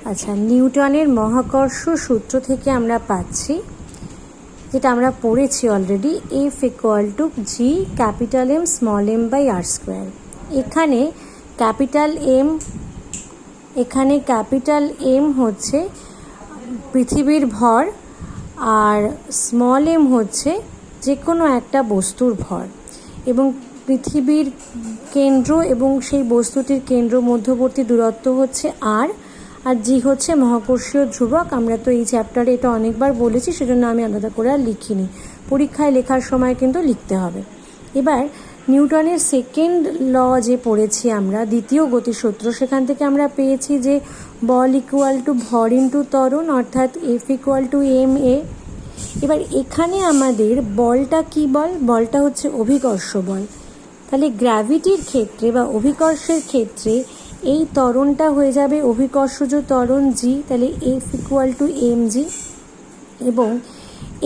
আচ্ছা, নিউটনের মহাকর্ষ সূত্র থেকে আমরা পাচ্ছি, যেটা আমরা পড়েছি already, F = G M m/r²। এখানে ক্যাপিটাল M হচ্ছে পৃথিবীর ভর, আর স্মল m হচ্ছে যে কোনো একটা বস্তুর ভর, এবং পৃথিবীর কেন্দ্র এবং সেই বস্তুটির কেন্দ্র মধ্যবর্তী দূরত্ব হচ্ছে r, আর জি হচ্ছে মহাকর্ষীয় ধ্রুবক। আমরা তো এই চ্যাপ্টারে এটা অনেকবার বলেছি, সেজন্য আমি আলাদা করে আর লিখিনি, পরীক্ষায় লেখার সময় কিন্তু লিখতে হবে। এবার নিউটনের সেকেন্ড ল যে পড়েছি আমরা, দ্বিতীয় গতিসূত্র, সেখান থেকে আমরা পেয়েছি যে বল = ভর ইন্টু ত্বরণ, অর্থাৎ F = ma। এবার এখানে আমাদের বলটা কি বলটা হচ্ছে অভিকর্ষ বল। তাহলে গ্র্যাভিটির ক্ষেত্রে বা অভিকর্ষের ক্ষেত্রে এই ত্বরণটা হয়ে যাবে অভিকর্ষজ ত্বরণ g, তাহলে F = mg, এবং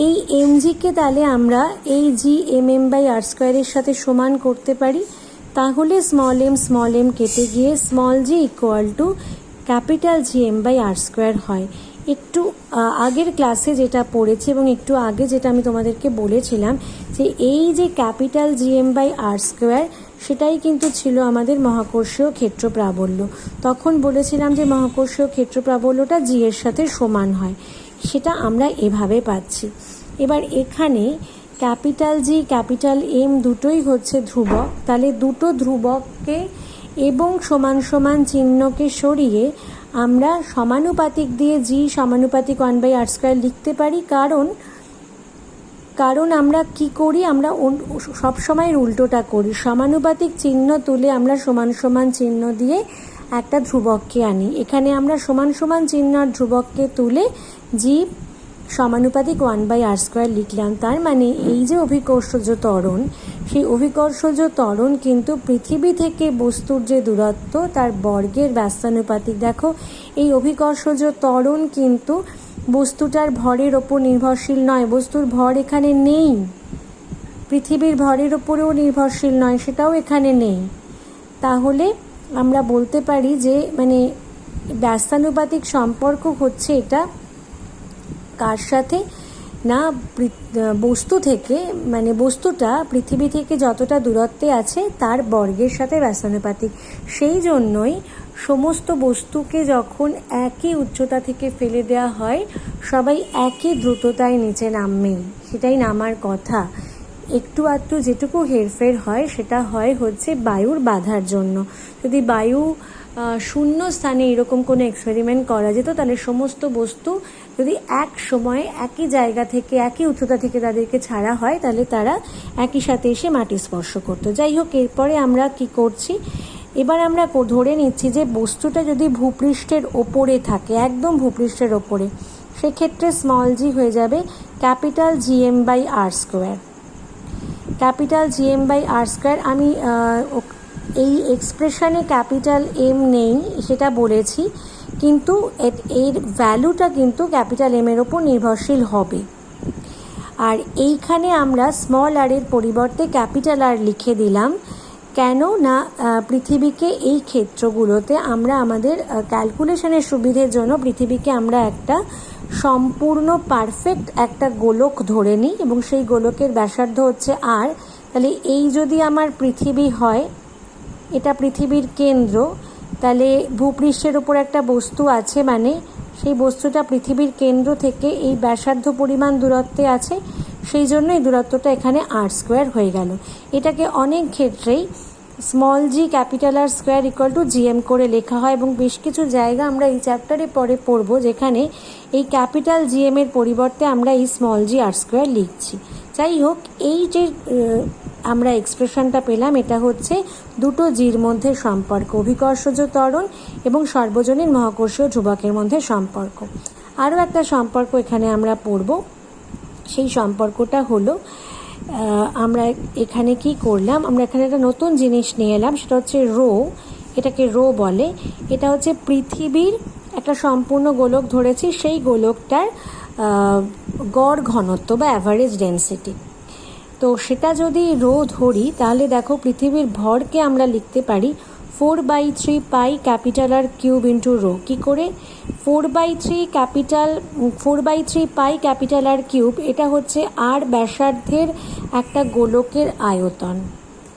এই mgকে তাহলে আমরা এই g mm/r² এর সাথে সমান করতে পারি। তাহলে স্মল m কেটে গিয়ে g = Gm/r² হয়। একটু আগের ক্লাসে যেটা পড়েছি এবং একটু আগে যেটা আমি তোমাদেরকে বলেছিলাম যে এই যে Gm/r², সেটাই কিন্তু ছিল আমাদের মহাকর্ষীয় ক্ষেত্র প্রাবল্য। তখন বলেছিলাম যে মহাকর্ষীয় ক্ষেত্র প্রাবল্যটা g এর সাথে সমান হয়, সেটা আমরা এভাবে পাচ্ছি। এবার এখানে G M দুটোই হচ্ছে ধ্রুবক, তাহলে দুটো ধ্রুবককে এবং সমান সমান চিহ্নকে সরিয়ে আমরা সমানুপাতিক দিয়ে g = 1/r² লিখতে পারি, কারণ আমরা কি করি, আমরা সবসময় উল্টোটা করি, সমানুপাতিক চিহ্ন তুলে আমরা সমান সমান চিহ্ন দিয়ে একটা ধ্রুবককে আনি। এখানে আমরা সমান সমান চিহ্ন আর ধ্রুবককে তুলে g = 1/r² লিখলাম। তার মানে এই যে অভিকর্ষজ ত্বরণ, সেই অভিকর্ষজ ত্বরণ কিন্তু পৃথিবী থেকে বস্তুর যে দূরত্ব তার বর্গের ব্যস্তানুপাতিক। দেখো, এই অভিকর্ষজ ত্বরণ কিন্তু বস্তুটার ভরের ওপর নির্ভরশীল নয়, বস্তুর ভর এখানে নেই, পৃথিবীর ভরের ওপরেও নির্ভরশীল নয়, সেটাও এখানে নেই। তাহলে আমরা বলতে পারি যে মানে ব্যস্তানুপাতিক সম্পর্ক হচ্ছে এটা কার সাথে না, বস্তু থেকে, মানে বস্তুটা পৃথিবী থেকে যতটা দূরত্বে আছে তার বর্গের সাথে ব্যস্তানুপাতিক। সেই জন্যই সমস্ত বস্তুকে যখন একই উচ্চতা থেকে ফেলে দেওয়া হয়, সবাই একই দ্রুততায় নিচে নামবেই, সেটাই নামার কথা। একটু আধটু যেটুকু হেরফের হয় সেটা হচ্ছে বায়ুর বাধার জন্য। যদি বায়ু শূন্য স্থানে এরকম কোনো এক্সপেরিমেন্ট করা যেত, তাহলে সমস্ত বস্তু যদি এক সময়ে একই জায়গা থেকে একই উচ্চতা থেকে তাদেরকে ছাড়া হয়, তাহলে তারা একই সাথে এসে মাটি স্পর্শ করতো। যাই হোক, এরপরে আমরা কি করছি, এবার আমরা ধরে নিচ্ছি যে বস্তুটা যদি ভূপৃষ্ঠের ওপরে থাকে, একদম ভূপৃষ্ঠের ওপরে, সেক্ষেত্রে g হয়ে যাবে Gm/r²। Gm/r², আমি এই এক্সপ্রেশনে M নেই সেটা বলেছি, কিন্তু এর ভ্যালুটা কিন্তু M এর ওপর নির্ভরশীল হবে। আর এইখানে আমরা r এর পরিবর্তে R লিখে দিলাম। কেন না, পৃথিবীকে এই ক্ষেত্রগুলোতে আমরা আমাদের ক্যালকুলেশনের সুবিধের জন্য পৃথিবীকে আমরা একটা সম্পূর্ণ পারফেক্ট একটা গোলক ধরে নিই, এবং সেই গোলকের ব্যাসার্ধ হচ্ছে r। তাহলে এই যদি আমার পৃথিবী হয়, এটা পৃথিবীর কেন্দ্র, তাহলে ভূপৃষ্ঠের উপর একটা বস্তু আছে, মানে সেই বস্তুটা পৃথিবীর কেন্দ্র থেকে এই ব্যাসার্ধ পরিমাণ দূরত্বে আছে, সেই জন্য এই দূরত্বটা এখানে r² হয়ে গেল। এটাকে অনেক ক্ষেত্রেই g R² = Gm করে লেখা হয়, এবং বেশ কিছু জায়গা আমরা এই চ্যাপ্টারে পরে পড়ব যেখানে এই Gm এর পরিবর্তে আমরা এই g R² লিখছি। যাই হোক, এই যে আমরা এক্সপ্রেশনটা পেলাম, এটা হচ্ছে দুটো জির মধ্যে সম্পর্ক, অভিকর্ষজ ত্বরণ এবং সর্বজনীন মহাকর্ষীয় ধ্রুবকের মধ্যে সম্পর্ক। আরও একটা সম্পর্ক এখানে আমরা পড়ব, সেই সম্পর্কটা হলো, আমরা এখানে কি করলাম, আমরা এখানে একটা নতুন জিনিস নিয়ে এলাম, সেটা হচ্ছে রো। এটাকে রো বলে। এটা হচ্ছে পৃথিবীর একটা সম্পূর্ণ গোলক ধরেছি, সেই গোলকটার গড় ঘনত্ব বা অ্যাভারেজ ডেন্সিটি। তো সেটা যদি রো ধরি, তাহলে দেখো পৃথিবীর ভরকে আমরা লিখতে পারি 4/3 π R³ × রো। কী করে? 4/3 পাই ক্যাপিটাল আর কিউব, এটা হচ্ছে আর ব্যাসার্ধের একটা গোলকের আয়তন।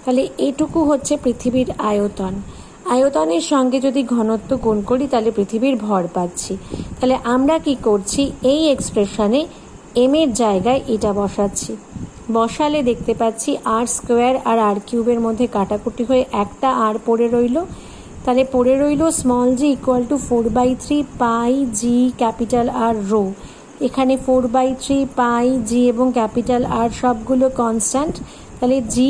তাহলে এটুকু হচ্ছে পৃথিবীর আয়তন। আয়তনের সঙ্গে যদি ঘনত্ব গুণ করি তাহলে পৃথিবীর ভর পাচ্ছি। তাহলে আমরা কি করছি, এই এক্সপ্রেশনে এম এর জায়গায় এটা বসাচ্ছি। বসালে দেখতে পাচ্ছি আর স্কোয়ার আর আর কিউবের মধ্যে কাটাকুটি হয়ে একটা আর পড়ে রইল। তাহলে পড়ে রইল small g equal to 4/3 pi G capital R rho. এখানে 4/3 পাই জি এবং ক্যাপিটাল আর সবগুলো কনস্ট্যান্ট। তাহলে জি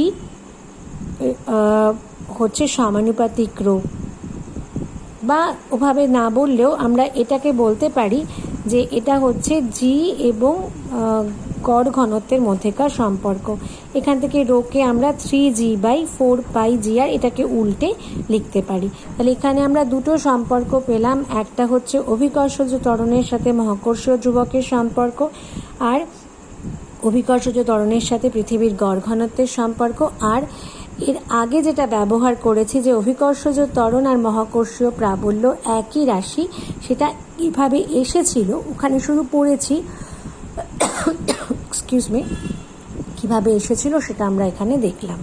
হচ্ছে সমানুপাতিক রো, বা ওভাবে না বললেও আমরা এটাকে বলতে পারি যে এটা হচ্ছে জি এবং গড় ঘনত্বের মধ্যেকার সম্পর্ক। এখান থেকে রোকে আমরা 3g/4 পাই জি আর এটাকে উল্টে লিখতে পারি। তাহলে এখানে আমরা দুটো সম্পর্ক পেলাম, একটা হচ্ছে অভিকর্ষজ ত্বরণের সাথে মহাকর্ষীয় ধ্রুবকের সম্পর্ক, আর অভিকর্ষজ ত্বরণের সাথে পৃথিবীর গড় ঘনত্বের সম্পর্ক। আর এর আগে যেটা ব্যবহার করেছি যে অভিকর্ষজ ত্বরণ আর মহাকর্ষীয় প্রাবল্য একই রাশি, সেটা কীভাবে এসেছিল ওখানে শুধু পড়েছি, এক্সকিউজ মি, কীভাবে এসেছিল সেটা আমরা এখানে দেখলাম।